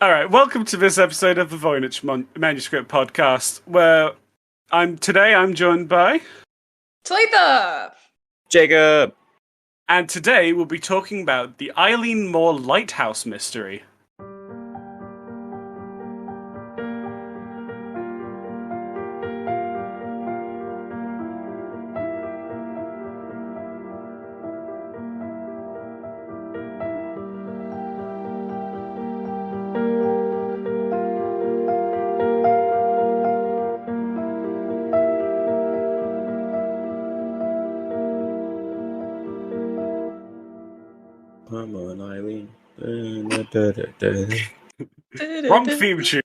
All right, welcome to this episode of the Voynich Manuscript podcast, where I'm joined by Talitha! Jakob! And today we'll be talking about the Eilean Mor Lighthouse Mystery. Come on, Eilean. Wrong theme tune.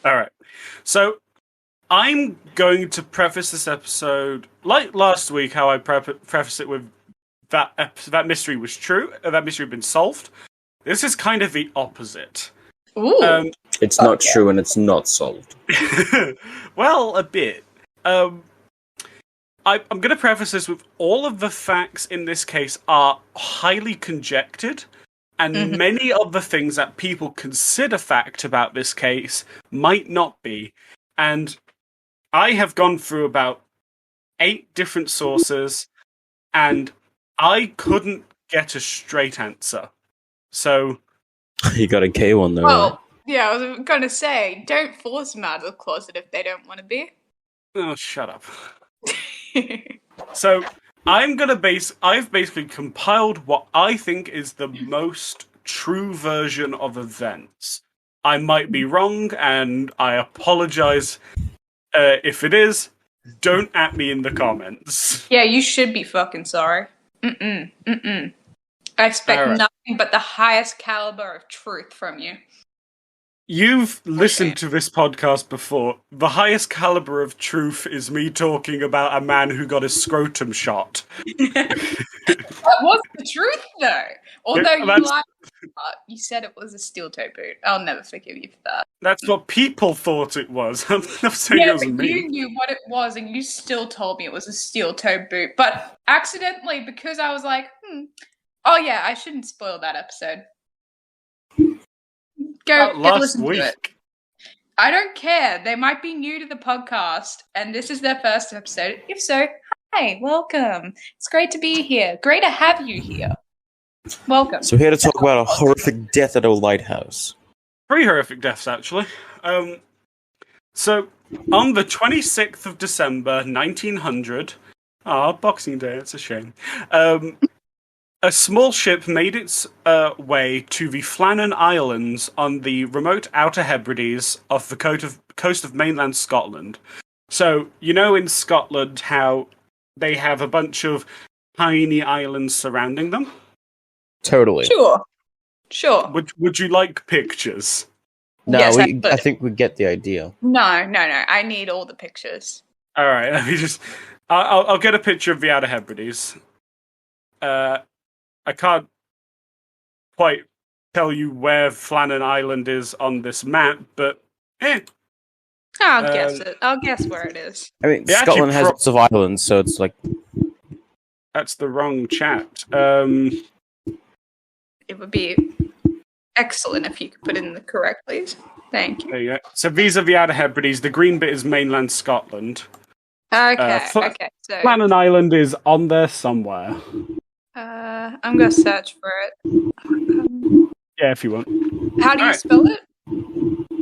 Alright, so I'm going to preface this episode, like last week, how I prefaced it with that mystery was true, that mystery had been solved. This is kind of the opposite. Ooh. It's not true and it's not solved. Well, a bit. I'm going to preface this with all of the facts in this case are highly conjectured, and many of the things that people consider fact about this case might not be. And I have gone through about 8 different sources, and I couldn't get a straight answer. So... You got a K1 though, Well, right? yeah, I was gonna say, don't force them out of the closet if they don't want to be. Oh, shut up. So, I've basically compiled what I think is the most true version of events. I might be wrong, and I apologize if it is. Don't at me in the comments. Yeah, you should be fucking sorry. I expect nothing but the highest caliber of truth from you. You've listened to this podcast before. The highest caliber of truth is me talking about a man who got his scrotum shot. That was the truth, though. Although you lied, you said it was a steel-toe boot. I'll never forgive you for that. That's what people thought it was. I'm not saying Yeah, it was but me. you knew what it was, and you still told me it was a steel-toe boot. But accidentally, because I was like, oh yeah, I shouldn't spoil that episode. Go listen to it. I don't care. They might be new to the podcast, and this is their first episode. If so, hi, welcome. It's great to be here. Great to have you here. Welcome. So we're here to talk about a horrific death at a lighthouse. 3 horrific deaths, actually. So, on the 26th of December, 1900... Boxing Day, it's a shame. A small ship made its way to the Flannan Islands on the remote Outer Hebrides off the coast of mainland Scotland. So, you know in Scotland how they have a bunch of tiny islands surrounding them? Totally. Sure. Would you like pictures? No, Yes, I think we get the idea. No. I need all the pictures. Alright, let me just... I'll get a picture of the Outer Hebrides. I can't quite tell you where Flannan Island is on this map, but I'll guess it. I'll guess where it is. I mean, Scotland has lots of islands, so it's like... That's the wrong chat. It would be excellent if you could put it in the correct place. Thank you. There you go. So these are the Outer Hebrides. The green bit is mainland Scotland. Okay, so... Flannan Island is on there somewhere. I'm gonna search for it. Yeah, if you want. How do you spell it?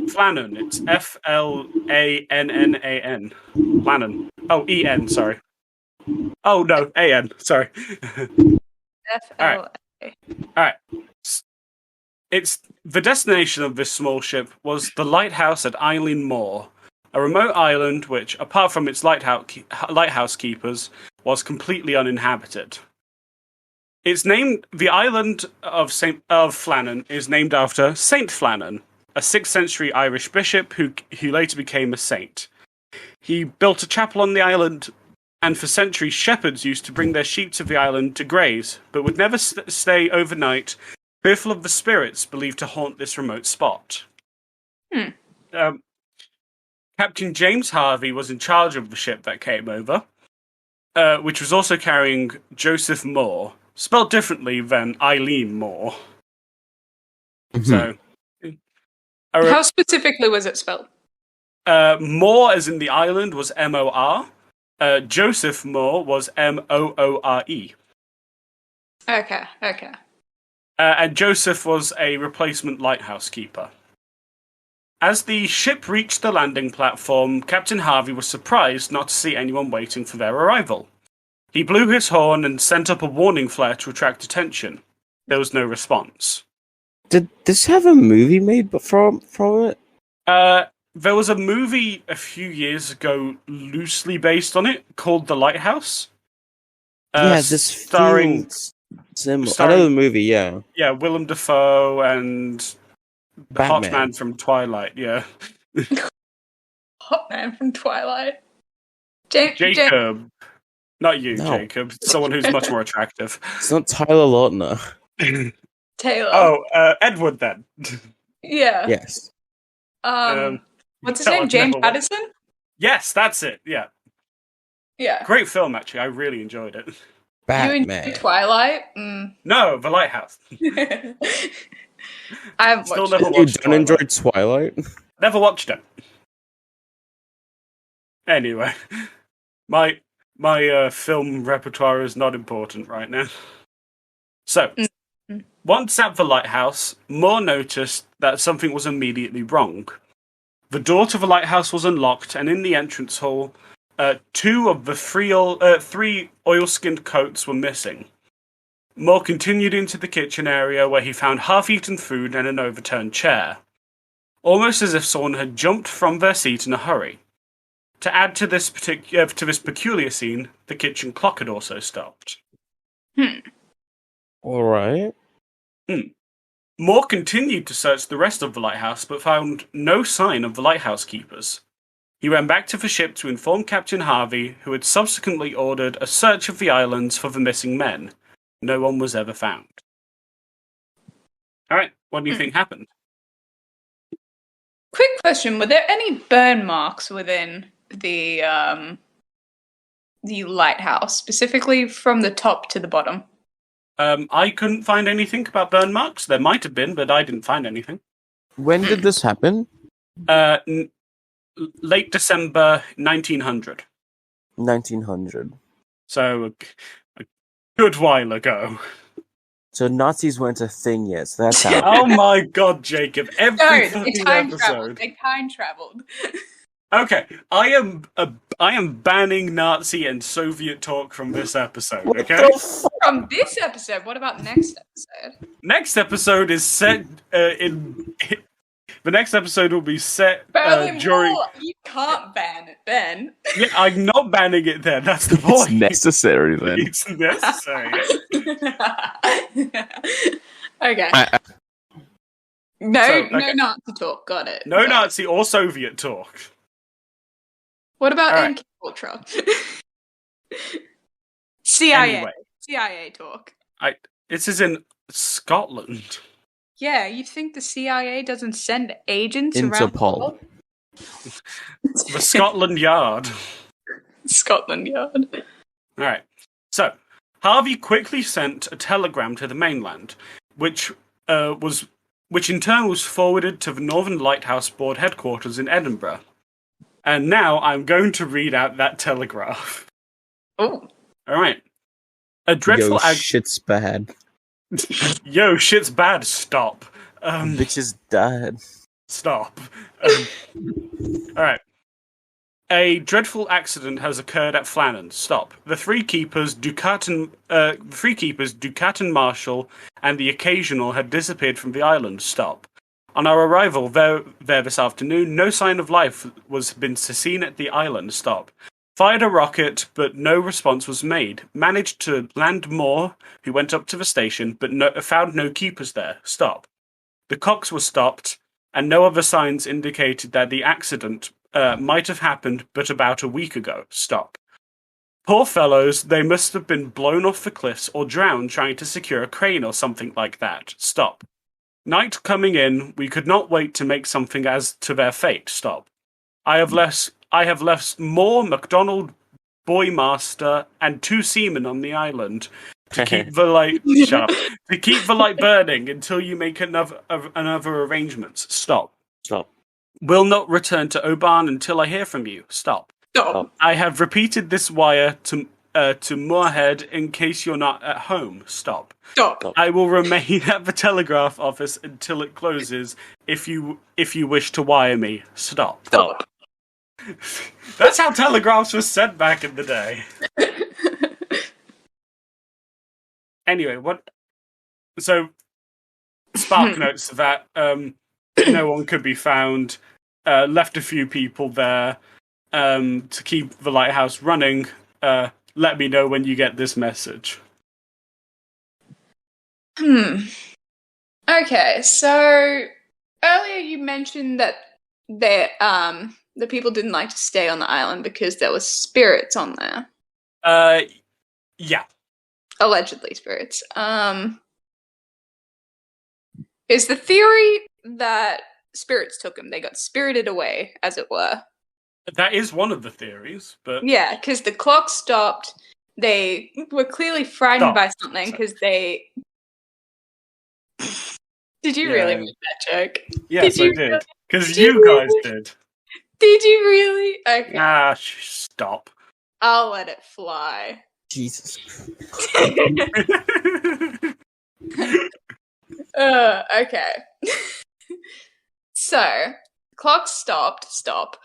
Flannan. It's Flannan. Flannan. Oh, E-N, sorry. Oh, no, A-N, sorry. F-L-A. Alright. It's the destination of this small ship was the lighthouse at Eilean Mor, a remote island which, apart from its lighthouse keepers, was completely uninhabited. It's named the island of Flannan is named after Saint Flannan, a 6th century Irish bishop who later became a saint. He built a chapel on the island, and for centuries shepherds used to bring their sheep to the island to graze, but would never stay overnight, fearful of the spirits believed to haunt this remote spot. Captain James Harvey was in charge of the ship that came over, which was also carrying Joseph Moore, spelled differently than Eilean Mor. So, how specifically was it spelled? Mor, as in the island, was M-O-R. Joseph Mor was M-O-O-R-E. Okay. And Joseph was a replacement lighthouse keeper. As the ship reached the landing platform, Captain Harvey was surprised not to see anyone waiting for their arrival. He blew his horn and sent up a warning flare to attract attention. There was no response. Did this have a movie made from it? There was a movie a few years ago loosely based on it called The Lighthouse. This starring similar. I know the movie, yeah. Yeah, Willem Dafoe and the Hot Batman. Man from Twilight, yeah. Hot Man from Twilight. Jacob. Not you, No. Jacob. Someone who's much more attractive. It's not Tyler Lautner. Taylor. Oh, Edward then. Yeah. Yes. What's his name? James Madison? Yes, that's it. Yeah. Yeah. Great film, actually. I really enjoyed it. Batman. You enjoyed Twilight? No, The Lighthouse. I haven't Still watched never it. You watched don't enjoy Twilight. Twilight? Never watched it. Anyway, my film repertoire is not important right now. So, once at the lighthouse, Moore noticed that something was immediately wrong. The door to the lighthouse was unlocked, and in the entrance hall, 2 of the 3 oil-skinned coats were missing. Moore continued into the kitchen area where he found half-eaten food and an overturned chair, almost as if someone had jumped from their seat in a hurry. To add to this peculiar scene, the kitchen clock had also stopped. All right. Moore continued to search the rest of the lighthouse, but found no sign of the lighthouse keepers. He ran back to the ship to inform Captain Harvey, who had subsequently ordered a search of the islands for the missing men. No one was ever found. Alright, what do you think happened? Quick question: were there any burn marks within the lighthouse, specifically from the top to the bottom? I couldn't find anything about burn marks. There might have been, but I didn't find anything. When did this happen? Late December 1900. 1900. So, a good while ago. So Nazis weren't a thing yet, so that's how. Oh my god, Jacob. Every No, fucking time episode. traveled. They time traveled. Okay, I am banning Nazi and Soviet talk from this episode, okay? From this episode, what about next episode? Next episode is set in... The next episode will be set during... You can't ban it, Ben. Yeah, I'm not banning it then, that's the point. It's necessary then. It's necessary. Okay. No okay. Nazi talk, got it. No Nazi or Soviet talk. What about All right. MK Ultra? CIA. Anyway. CIA talk. This is in Scotland. Yeah, you think the CIA doesn't send agents around the Interpol. world? The Scotland Yard. Scotland Yard. Alright. So, Harvey quickly sent a telegram to the mainland, which in turn was forwarded to the Northern Lighthouse Board headquarters in Edinburgh. And now I'm going to read out that telegraph. Oh. Alright. A dreadful... shit's bad. Yo, shit's bad, stop. Bitches died. Stop. Alright. A dreadful accident has occurred at Flannan. Stop. The 3 keepers, Ducat and Marshall, and the Occasional had disappeared from the island. Stop. On our arrival there this afternoon, no sign of life was been seen at the island. Stop. Fired a rocket, but no response was made. Managed to land Moore, who went up to the station, but found no keepers there. Stop. The clocks were stopped, and no other signs indicated that the accident might have happened but about a week ago. Stop. Poor fellows, they must have been blown off the cliffs or drowned trying to secure a crane or something like that. Stop. Night coming in, we could not wait to make something as to their fate. Stop. I have left Moore, MacDonald, boymaster, and 2 seamen on the island to keep the light to keep the light burning until you make another arrangements. Stop. Will not return to Oban until I hear from you. Stop. I have repeated this wire to Moorhead in case you're not at home. Stop. I will remain at the telegraph office until it closes if you wish to wire me. Stop. That's how telegraphs were sent back in the day. Anyway, so Spark notes that no one could be found, left a few people there to keep the lighthouse running. Let me know when you get this message. Okay, so earlier you mentioned that the people didn't like to stay on the island because there were spirits on there. Yeah. Allegedly spirits. Is the theory that spirits took them? They got spirited away, as it were. That is one of the theories, but... Yeah, because the clock stopped. They were clearly frightened by something because they... Did you really make that joke? Yes, I did. Because you guys did. Did you really? Okay. Stop. I'll let it fly. Jesus. Okay. So, clock stopped. Stop.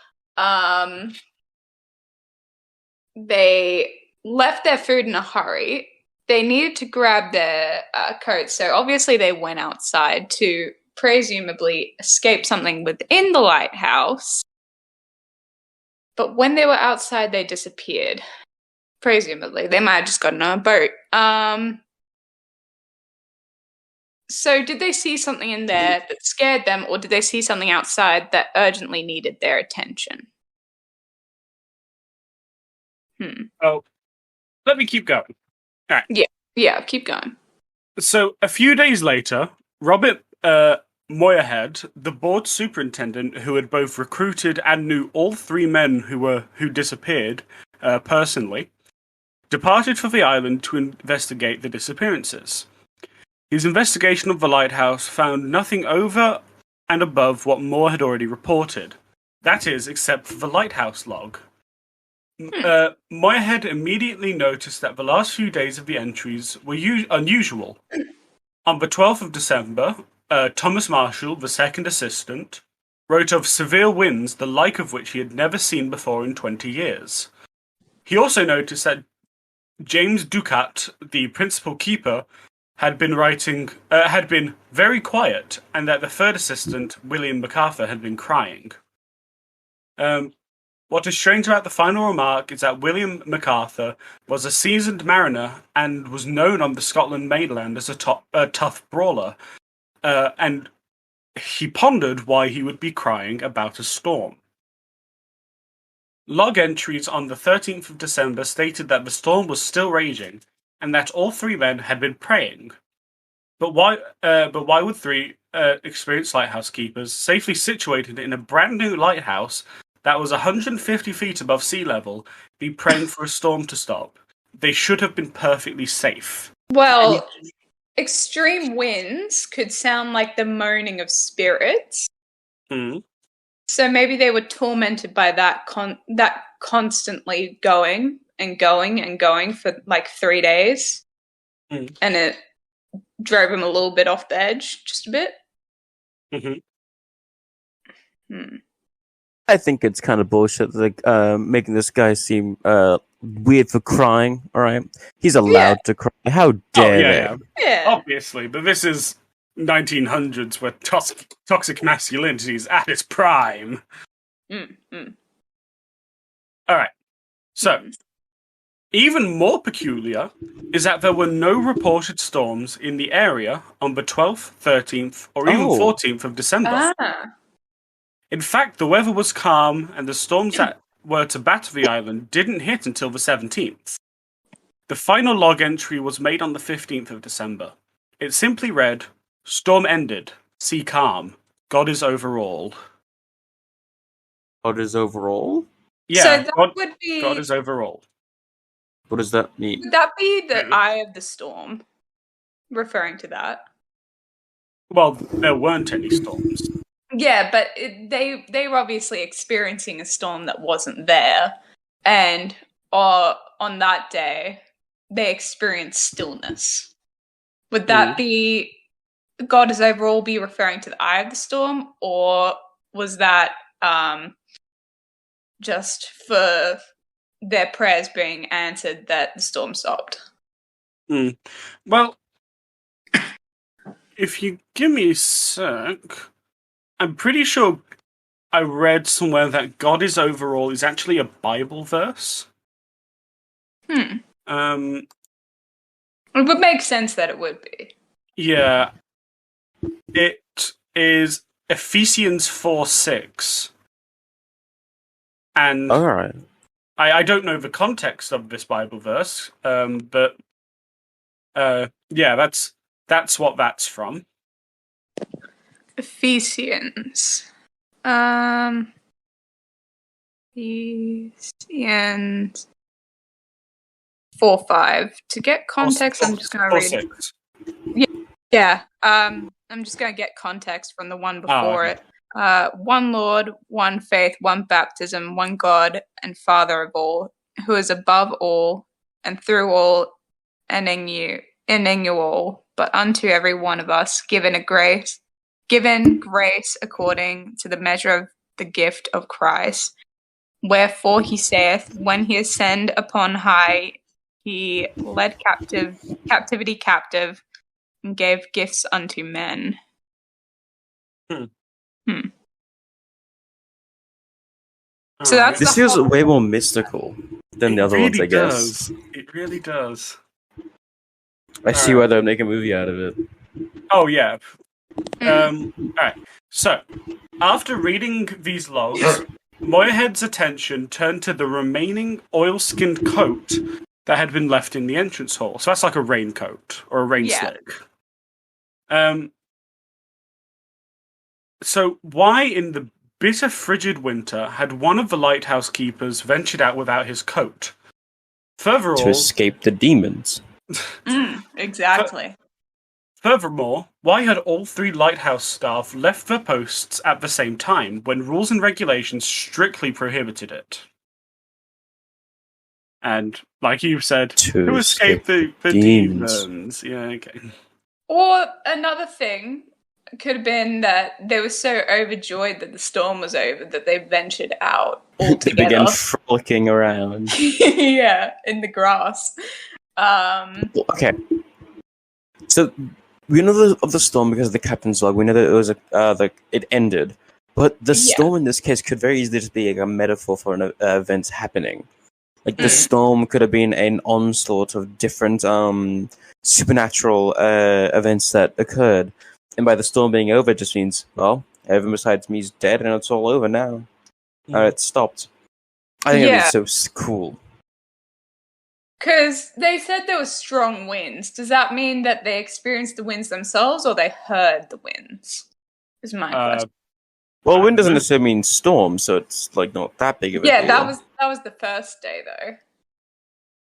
They left their food in a hurry. They needed to grab their coats, so obviously they went outside to presumably escape something within the lighthouse. But when they were outside, they disappeared. Presumably. They might have just gotten on a boat. So did they see something in there that scared them, or did they see something outside that urgently needed their attention? Oh, let me keep going. All right. Yeah, keep going. So a few days later, Robert Moorhead, the board superintendent who had both recruited and knew all 3 men who disappeared personally, departed for the island to investigate the disappearances. His investigation of the lighthouse found nothing over and above what Moore had already reported. That is, except for the lighthouse log. Moorhead immediately noticed that the last few days of the entries were unusual. On the 12th of December, Thomas Marshall, the second assistant, wrote of severe winds the like of which he had never seen before in 20 years. He also noticed that James Ducat, the principal keeper, had been very quiet, and that the third assistant, William MacArthur, had been crying. What is strange about the final remark is that William MacArthur was a seasoned mariner and was known on the Scotland mainland as a tough brawler, and he pondered why he would be crying about a storm. Log entries on the 13th of December stated that the storm was still raging, and that all 3 men had been praying. But why would 3 experienced lighthouse keepers, safely situated in a brand new lighthouse that was 150 feet above sea level, be praying for a storm to stop? They should have been perfectly safe. Well, extreme winds could sound like the moaning of spirits. So maybe they were tormented by that constantly going and going and going for like 3 days. And it drove him a little bit off the edge, just a bit. I think it's kind of bullshit, like making this guy seem weird for crying. All right, he's allowed to cry. How dare they? Yeah, obviously, but this is 1900s where toxic masculinity is at its prime. All right, so even more peculiar is that there were no reported storms in the area on the 12th, 13th, or even 14th of December. In fact, the weather was calm, and the storms that were to batter the island didn't hit until the 17th. The final log entry was made on the 15th of December. It simply read, "Storm ended. Sea calm. God is over all." God is over all? Yeah, so that would be... God is over all. What does that mean? Would that be the eye of the storm? Referring to that? Well, there weren't any storms. Yeah, but they were obviously experiencing a storm that wasn't there, and on that day they experienced stillness. Would that be God is overall be referring to the eye of the storm, or was that just for their prayers being answered that the storm stopped? Well, if you give me a sec, I'm pretty sure I read somewhere that God is overall is actually a Bible verse. It would make sense that it would be. Yeah. It is Ephesians 4:6. And all right. I don't know the context of this Bible verse, but yeah, that's what that's from. Ephesians. Ephesians 4:5. To get context, I'm just going to read. Yeah. I'm just going to get context from the one before it. One Lord, one faith, one baptism, one God and Father of all, who is above all and through all and in you all, but unto every one of us given grace according to the measure of the gift of Christ. Wherefore he saith, when he ascended upon high, he led captivity captive and gave gifts unto men. So that's this feels way more mystical than the other ones, I guess. It really does. I see why they'll make a movie out of it. Oh, yeah. Alright, so, after reading these logs, Moorhead's attention turned to the remaining oil-skinned coat that had been left in the entrance hall. So that's like a raincoat, or a rain slick. So, why in the bitter, frigid winter had one of the lighthouse keepers ventured out without his coat? Furthermore, to escape the demons. Exactly. Furthermore, why had all three lighthouse staff left their posts at the same time when rules and regulations strictly prohibited it? And, like you said, to escape the demons. Yeah, okay. Or another thing could have been that they were so overjoyed that the storm was over that they ventured out altogether. They began frolicking around. Yeah, in the grass. Okay. So we know of the storm because of the captain's log. We know that it was it ended, but the storm in this case could very easily just be like a metaphor for an event happening. Like the storm could have been an onslaught of different supernatural events that occurred, and by the storm being over, it just means, well, everyone besides me is dead, and it's all over now. It stopped. I think it's so cool. Because they said there were strong winds. Does that mean that they experienced the winds themselves, or they heard the winds? Is my question. Well, wind doesn't necessarily mean storm, so it's like not that big of a deal. Yeah, that was the first day, though.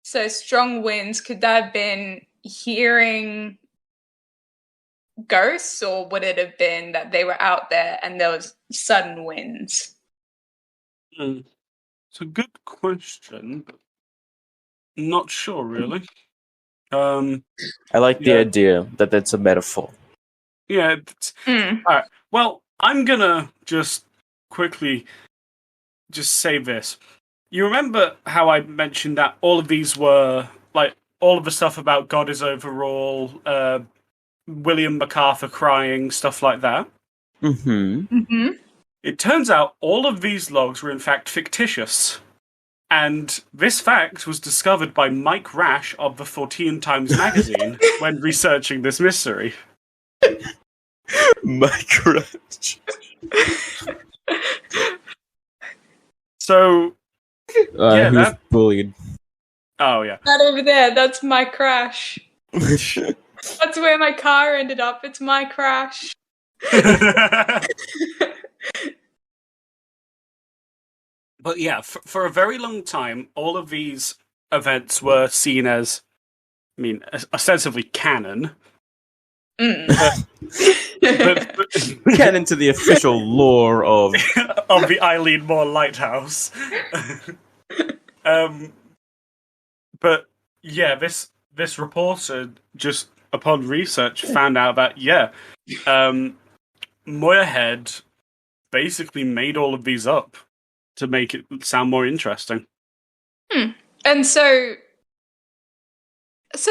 So strong winds, could that have been hearing ghosts, or would it have been that they were out there and there was sudden winds? It's a good question. Not sure, really. I like the idea that that's a metaphor. Yeah. All right. Well, I'm gonna just quickly say this. You remember how I mentioned that all of these were, like, all of the stuff about God is overall, William MacArthur crying, stuff like that? It turns out all of these logs were in fact fictitious. And this fact was discovered by Mike Rash of the Fortean Times magazine when researching this mystery. Mike Rash. So, he was bullied. Oh, yeah. That over there, that's my crash. That's where my car ended up. It's my crash. But yeah, for a very long time, all of these events were seen as, ostensibly canon. Mm. But Get into the official lore of the Eilean Mor Lighthouse. But yeah, this reporter, just upon research, found out that Moorhead basically made all of these up to make it sound more interesting. And so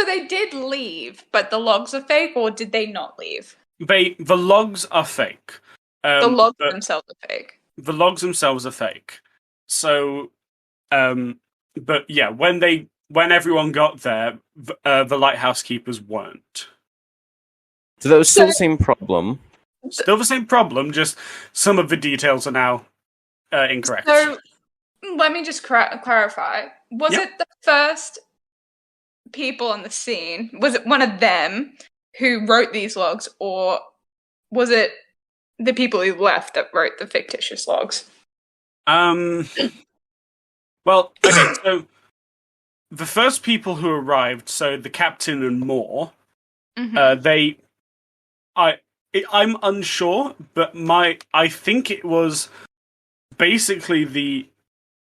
they did leave, but the logs are fake, or did they not leave? The logs are fake. The logs themselves are fake. The logs themselves are fake. So, but yeah, when everyone got there, the lighthouse keepers weren't. So that was still the same problem. Still the same problem, just some of the details are now incorrect. So, let me just clarify. Was it the first people on the scene? Was it one of them who wrote these logs, or was it the people who left that wrote the fictitious logs? Well, okay, so the first people who arrived, so the captain and more, I'm unsure, but I think it was basically the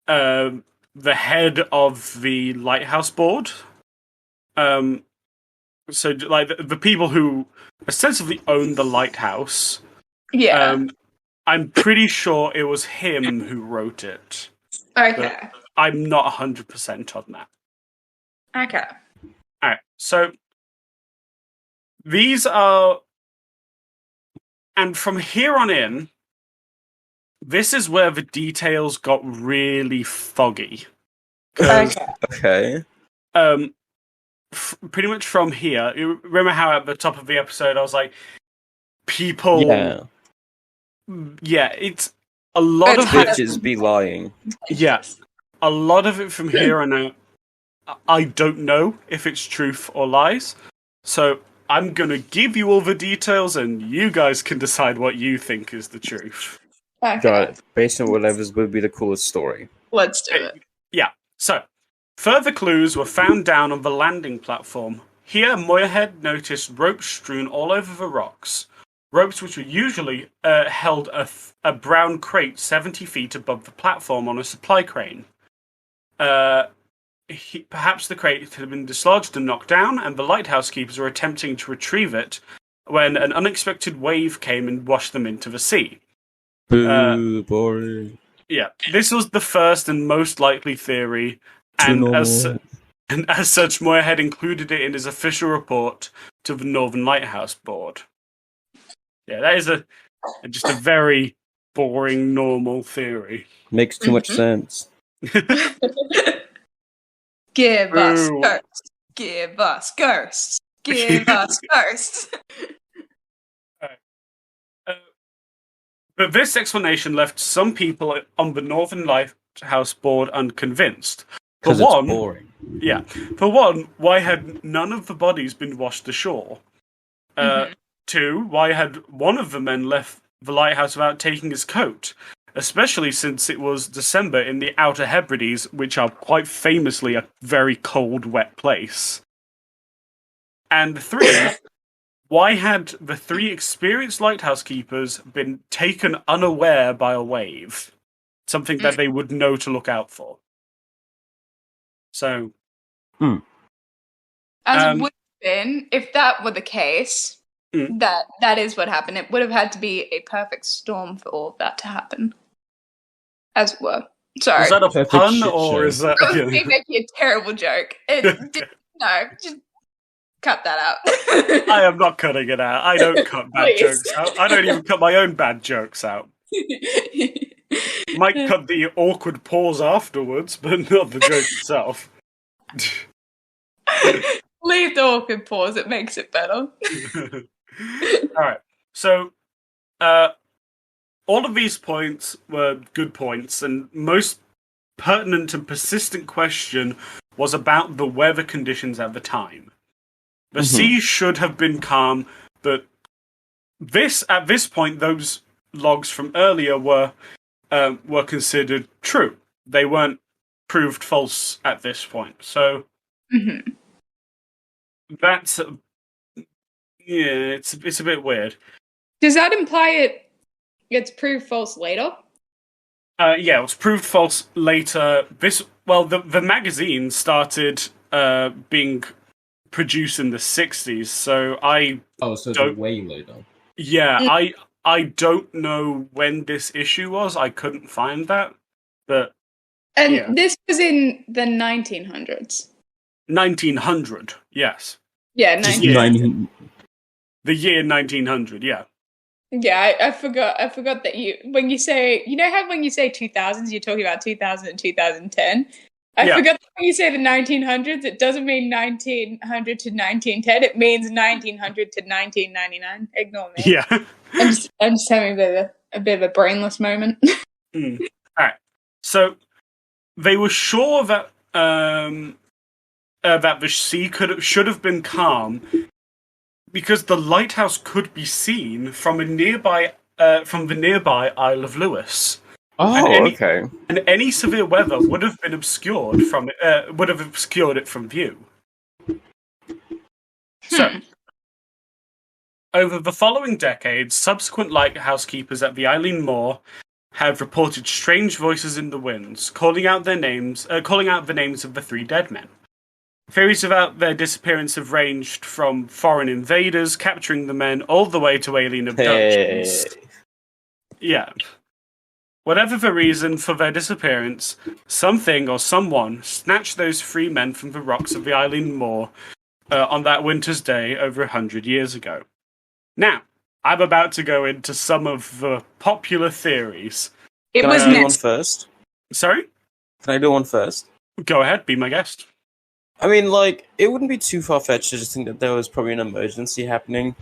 head of the lighthouse board. So like the people who ostensibly own the lighthouse. Yeah. I'm pretty sure it was him who wrote it. Okay. I'm not 100% on that. Okay. Alright, so these are... And from here on in, this is where the details got really foggy. Okay. Pretty much from here, you remember how at the top of the episode I was like, people... Yeah, it's a lot of bitches be lying. Yes. A lot of it from here on out, I don't know if it's truth or lies. So I'm going to give you all the details and you guys can decide what you think is the truth. Okay. Got it. Based on whatever's would be the coolest story. Let's do it. Yeah. So, further clues were found down on the landing platform. Here, Moorhead noticed ropes strewn all over the rocks. Ropes which were usually held a brown crate 70 feet above the platform on a supply crane. Perhaps the crate had been dislodged and knocked down, and the lighthouse keepers were attempting to retrieve it when an unexpected wave came and washed them into the sea. Boo, boring. Yeah, this was the first and most likely theory, and as such, Moorhead included it in his official report to the Northern Lighthouse Board. Yeah, that is just a very boring, normal theory. Makes too much sense. Give us ghosts. Give us ghosts. Give us ghosts. But this explanation left some people on the Northern Lighthouse Board unconvinced. Because it's boring. Yeah. For one, why had none of the bodies been washed ashore? Two, why had one of the men left the lighthouse without taking his coat? Especially since it was December in the Outer Hebrides, which are quite famously a very cold, wet place. And three, why had the three experienced lighthouse keepers been taken unaware by a wave? Something that they would know to look out for. So... As it would have been, if that were the case, that is what happened. It would have had to be a perfect storm for all of that to happen. As it were. Sorry. Is that a pun, or is that... I was making a terrible joke. No, just cut that out. I am not cutting it out. I don't cut bad jokes out. I don't even cut my own bad jokes out. Might cut the awkward pause afterwards, but not the joke itself. Leave the awkward pause, it makes it better. Alright, so all of these points were good points, and most pertinent and persistent question was about the weather conditions at the time. The sea should have been calm, but at this point, those logs from earlier were considered true. They weren't proved false at this point. So that's it's a bit weird. Does that imply it gets proved false later? Yeah, it was proved false later. The magazine started being produced in the 60s, so so it's way later. Yeah, I don't know when this issue was. I couldn't find that, but this was in the 1900s. 1900, yes. Yeah, 1900. The year 1900, yeah. Yeah, I forgot that when you say 2000s, you're talking about 2000 and 2010. I forgot that when you say the 1900s, it doesn't mean 1900 to 1910. It means 1900 to 1999. Ignore me. Yeah. I'm just having a bit of a brainless moment. All right. So they were sure that that the sea should have been calm because the lighthouse could be seen from the nearby Isle of Lewis. Oh, okay. And any severe weather would have been obscured it from view. So, over the following decades, subsequent lighthouse keepers at the Eilean Mor have reported strange voices in the winds, calling out the names of the three dead men. Theories about their disappearance have ranged from foreign invaders capturing the men all the way to alien abductions. Hey. Yeah. Whatever the reason for their disappearance, something or someone snatched those three men from the rocks of the Eilean Mor on that winter's day over 100 years ago. Now, I'm about to go into some of the popular theories. Can I do one first? Sorry? Can I do one first? Go ahead, be my guest. I mean, it wouldn't be too far-fetched to just think that there was probably an emergency happening.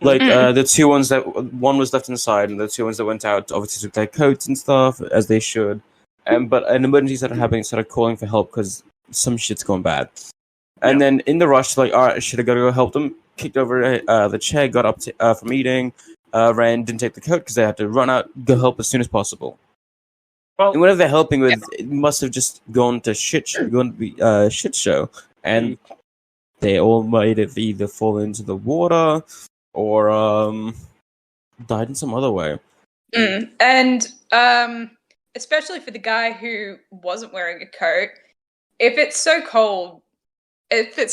The two ones one was left inside, and the two ones that went out obviously took their coats and stuff, as they should. But an emergency started happening, started calling for help because some shit's going bad. And then in the rush, alright, shit, I gotta go help them. Kicked over the chair, got up from eating, ran, didn't take the coat because they had to run out, go help as soon as possible. Well, and whatever they're helping with, it must have just gone to shit show, and they all might have either fallen into the water or died in some other way. And especially for the guy who wasn't wearing a coat, if it's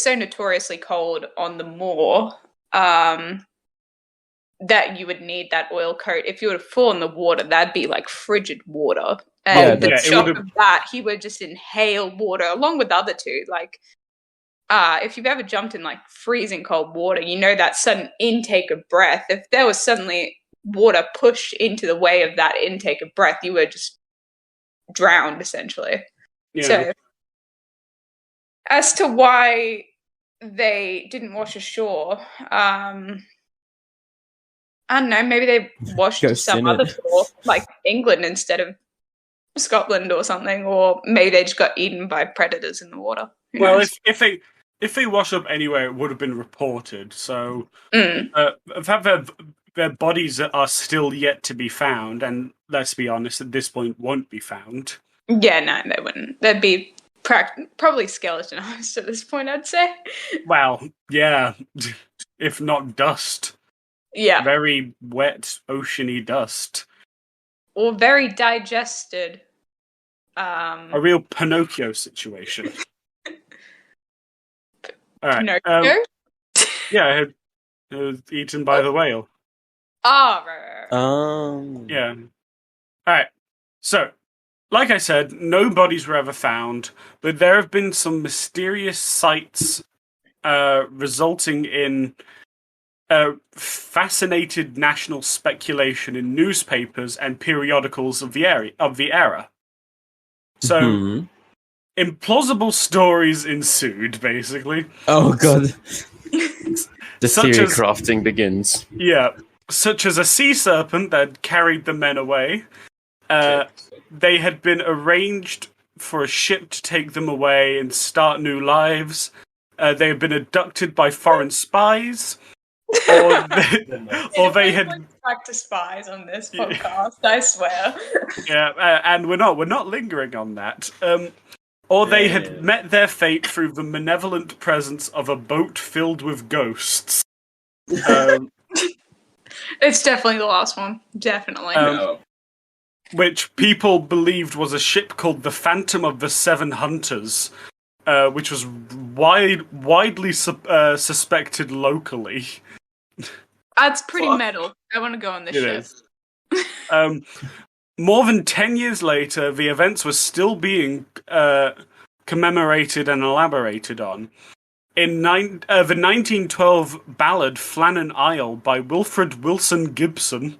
so notoriously cold on the moor, that you would need that oil coat. If you were to fall in the water, that'd be like frigid water. And the shock of that, he would just inhale water along with the other two. If you've ever jumped in freezing cold water, you know that sudden intake of breath. If there was suddenly water pushed into the way of that intake of breath, you were just drowned, essentially. Yeah. So, as to why they didn't wash ashore, I don't know, maybe they washed some other shore, like England instead of Scotland or something, or maybe they just got eaten by predators in the water. Well, if they wash up anywhere, it would have been reported. So the fact that their bodies are still yet to be found, and let's be honest, at this point, won't be found. Yeah, no, they wouldn't. They'd be probably skeletonized at this point, I'd say. Well, yeah, if not dust. Yeah. Very wet, oceany dust. Or very digested. A real Pinocchio situation. All right. Pinocchio? Yeah, it was eaten by the whale. Oh, right. Yeah. All right. So, like I said, no bodies were ever found, but there have been some mysterious sights resulting in fascinated national speculation in newspapers and periodicals of the era. So, implausible stories ensued, basically. Oh god. The theory crafting begins. Yeah, such as a sea serpent that carried the men away. They had been arranged for a ship to take them away and start new lives. They had been abducted by foreign spies. or they had practice spies on this podcast. I swear. Yeah, and we're not lingering on that. Or they had met their fate through the malevolent presence of a boat filled with ghosts. It's definitely the last one. Definitely. Which people believed was a ship called the Phantom of the Seven Hunters, which was widely suspected locally. That's pretty metal. I want to go on this ship. More than 10 years later, the events were still being commemorated and elaborated on. In the 1912 ballad Flannan Isle by Wilfred Wilson Gibson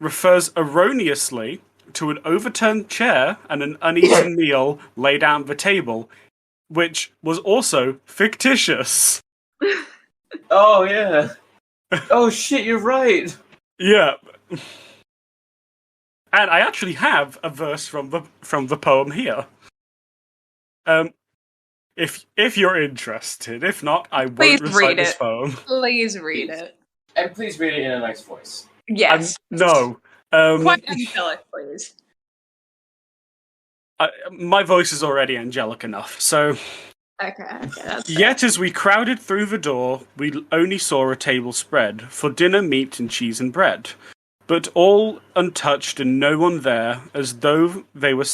refers erroneously to an overturned chair and an uneaten meal laid out on the table, which was also fictitious. Oh, yeah. Oh, shit, you're right. Yeah. And I actually have a verse from the poem here. If you're interested. If not, I won't recite this poem. Please read it. And please read it in a nice voice. Yes. No. Quite angelic, please. My voice is already angelic enough, so... Okay, that's Yet as we crowded through the door, we only saw a table spread, for dinner, meat and cheese and bread. But all untouched and no one there, as though they were...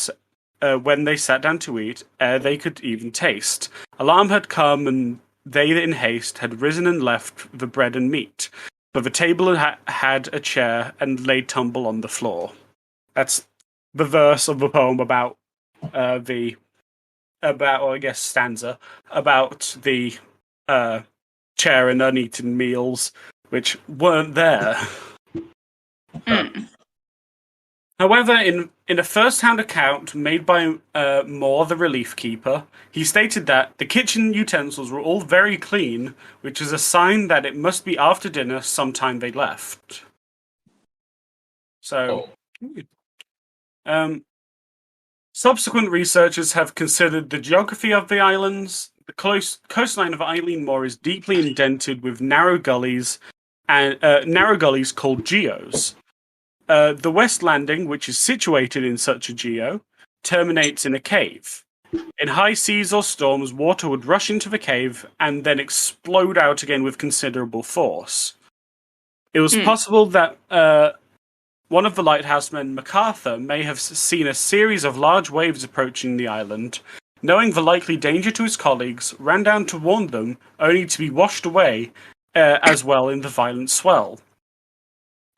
when they sat down to eat, ere they could even taste. Alarm had come, and they in haste had risen and left the bread and meat. But the table had a chair and lay tumble on the floor. That's the verse of the poem about stanza, about the chair and uneaten meals, which weren't there. However, in a first-hand account made by Moore, the relief keeper, he stated that the kitchen utensils were all very clean, which is a sign that it must be after dinner sometime they left. So, subsequent researchers have considered the geography of the islands. The coastline of Eilean Mor is deeply indented with narrow gullies called geos. The West Landing, which is situated in such a geo, terminates in a cave. In high seas or storms, water would rush into the cave and then explode out again with considerable force. It was possible that one of the lighthouse men, MacArthur, may have seen a series of large waves approaching the island. Knowing the likely danger to his colleagues, ran down to warn them, only to be washed away as well in the violent swell.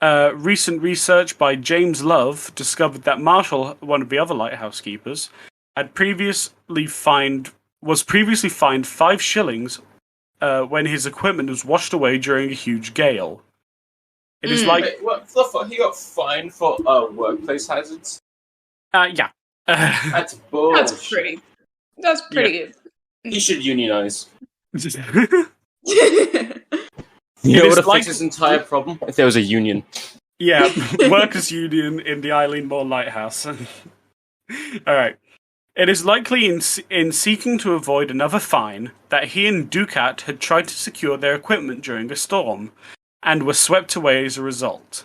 Recent research by James Love discovered that Marshall, one of the other lighthouse keepers, was previously fined 5 shillings when his equipment was washed away during a huge gale. It is like... Wait, what the fuck? He got fined for workplace hazards? Yeah. That's bullshit. That's pretty good. He should unionize. You know what would fix this entire problem? If there was a union. Yeah, workers' union in the Eilean Mor Lighthouse. Alright. It is likely in seeking to avoid another fine that he and Ducat had tried to secure their equipment during a storm, and were swept away as a result.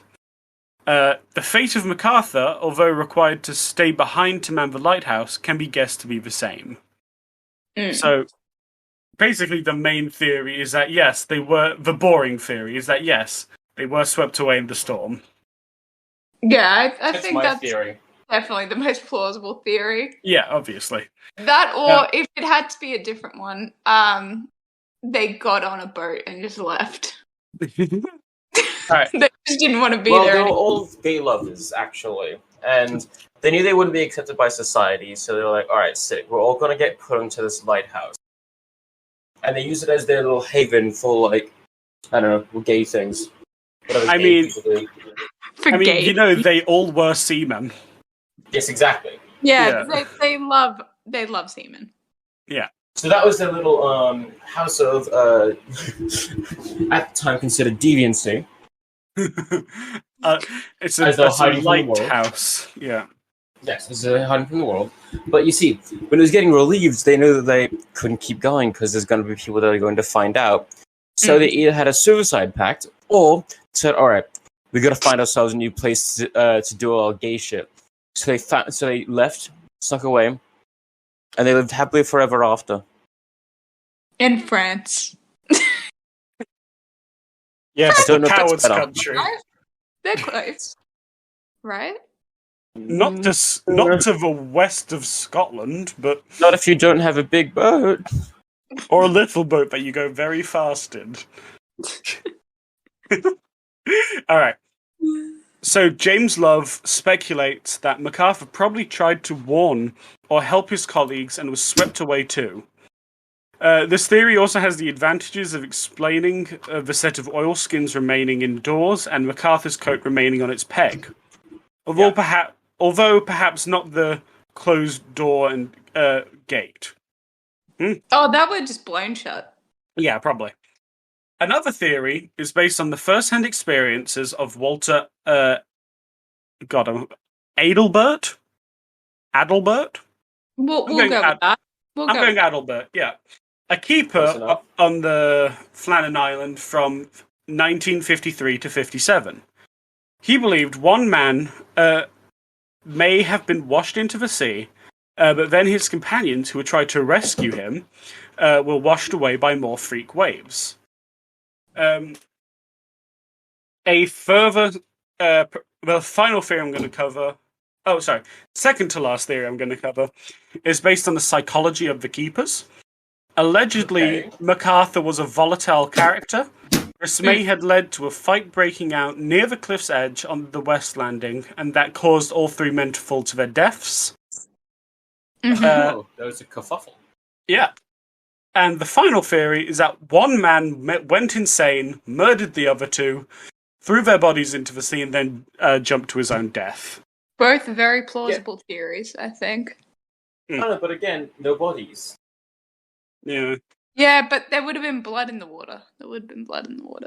The fate of MacArthur, although required to stay behind to man the lighthouse, can be guessed to be the same. So, basically the main theory is that yes, the boring theory is that yes, they were swept away in the storm. Yeah, I think that's theory. Definitely the most plausible theory. Yeah, obviously. That, or if it had to be a different one, they got on a boat and just left. Right. They just didn't want to be there. Well, they were all gay lovers, actually. And they knew they wouldn't be accepted by society, so they were like, alright, sick, we're all gonna get put into this lighthouse. And they use it as their little haven for, like, I don't know, gay things. I mean, you know, they all were seamen. Yes, exactly. Yeah. They love seamen. Yeah. So that was their little house of, at the time considered deviancy. It's a lighthouse. Yeah. Yes, it's a hiding from the world. But you see, when it was getting relieved, they knew that they couldn't keep going because there's going to be people that are going to find out. So they either had a suicide pact, or said, "All right, we got to find ourselves a new place to do our gay shit." So they left, snuck away, and they lived happily forever after. In France. Yes, don't the know if that's coward's better. country. They're close. Right? Not to the west of Scotland, but Not if you don't have a big boat. or a little boat that you go very fast in. All right. So James Love speculates that MacArthur probably tried to warn or help his colleagues and was swept away too. This theory also has the advantages of explaining the set of oilskins remaining indoors and MacArthur's coat remaining on its peg. Although perhaps not the closed door and gate. Oh, that would just blown shut. Yeah, probably. Another theory is based on the first-hand experiences of Walter Adelbert? Adelbert? We'll go with that. I'm going Adelbert, yeah. A keeper on the Flannan Island from 1953 to 57. He believed one man may have been washed into the sea, but then his companions who had tried to rescue him were washed away by more freak waves. A further, the final theory I'm going to cover, second to last theory I'm going to cover, is based on the psychology of the keepers. Allegedly, MacArthur was a volatile character. This may had led to a fight breaking out near the cliff's edge on the West Landing, and that caused all three men to fall to their deaths. There was a kerfuffle. Yeah. And the final theory is that one man went insane, murdered the other two, threw their bodies into the sea, and then jumped to his own death. Both very plausible theories, I think. No, but again, no bodies. Yeah. Yeah, but there would have been blood in the water.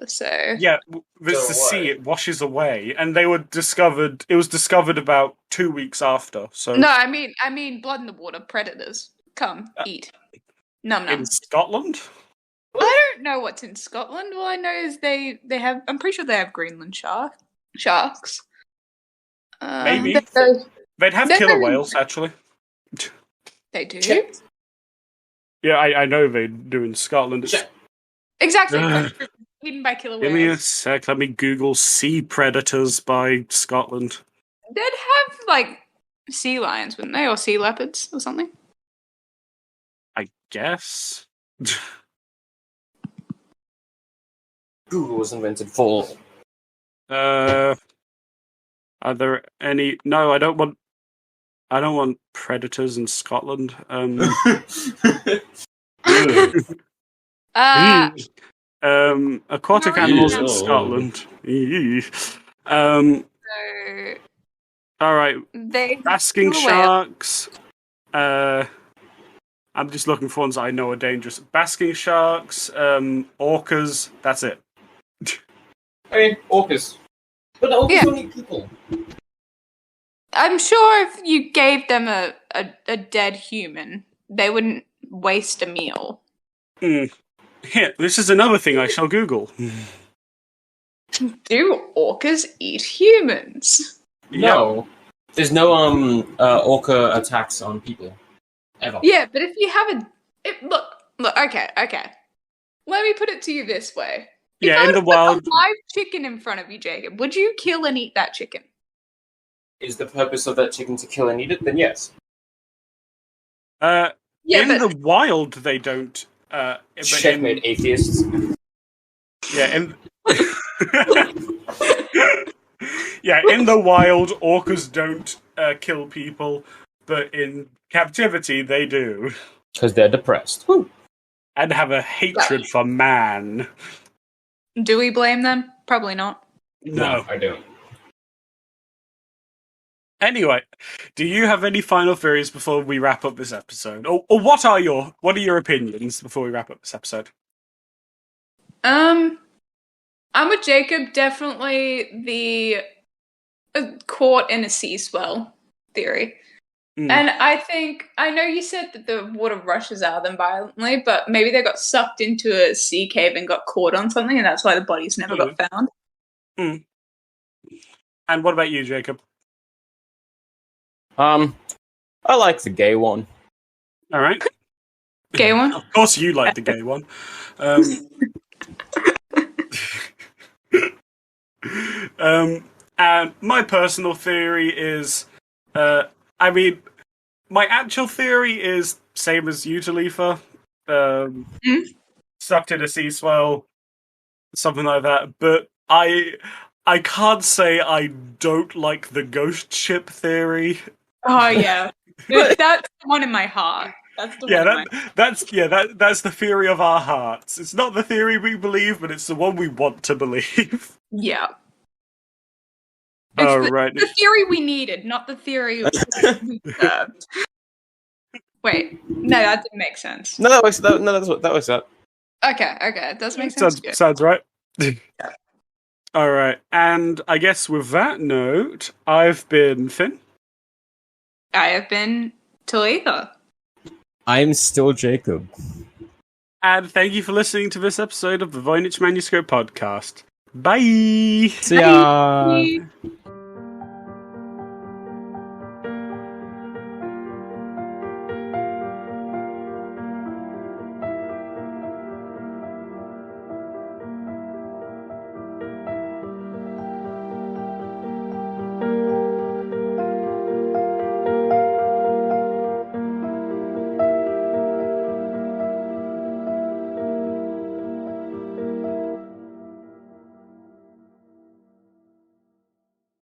So Yeah, it's the sea, it washes away. And it was discovered about 2 weeks after. So no, I mean blood in the water, predators. Come, eat. Num num. in Scotland? I don't know what's in Scotland. All I know is they have. I'm pretty sure they have Greenland sharks. Maybe. They'd have killer whales, actually. They do? Yeah, I know they do in Scotland. Exactly. Eaten by killer whales. Give me a sec, let me Google sea predators by Scotland. They'd have, like, sea lions, wouldn't they? Or sea leopards or something? I guess. Google was invented for. Are there any? No, I don't want predators in Scotland. Aquatic animals in Scotland. All right. Basking sharks. I'm just looking for ones I know are dangerous. Basking sharks, orcas. That's it. I mean, orcas. But orcas don't eat people. I'm sure if you gave them a dead human, they wouldn't waste a meal. Here, this is another thing I shall Google. Do orcas eat humans? No. There's no orca attacks on people. Ever. Yeah, but if you have look, okay. Let me put it to you this way. Yeah, if in the wild, a live chicken in front of you, Jacob, would you kill and eat that chicken? Is the purpose of that chicken to kill and eat it? Then yes. The wild, they don't. Checkmate, atheists. Yeah, in the wild, orcas don't kill people, but in captivity, they do. Because they're depressed. Woo. And have a hatred for man. Do we blame them? Probably not. No, I don't. Anyway, do you have any final theories before we wrap up this episode? Or what are your opinions before we wrap up this episode? I'm with Jacob. Definitely the caught in a sea swell theory. And I know you said that the water rushes out of them violently, but maybe they got sucked into a sea cave and got caught on something, and that's why the bodies never got found. And what about you, Jacob? I like the gay one. All right. Gay one? Of course you like the gay one. And my personal theory is, my actual theory is same as you, Talitha. Sucked in a sea swell, something like that. But I can't say I don't like the ghost ship theory. Oh yeah, that's the one in my heart. That's the one. That's the theory of our hearts. It's not the theory we believe, but it's the one we want to believe. Yeah. It's right. The theory we needed, not the theory we deserved. Wait, no, that didn't make sense. No, that was that. Okay, it does make sense. Sounds right. All right, and I guess with that note, I've been Finn. I have been Talitha. I'm still Jacob. And thank you for listening to this episode of the Voynich Manuscript podcast. Bye! See ya!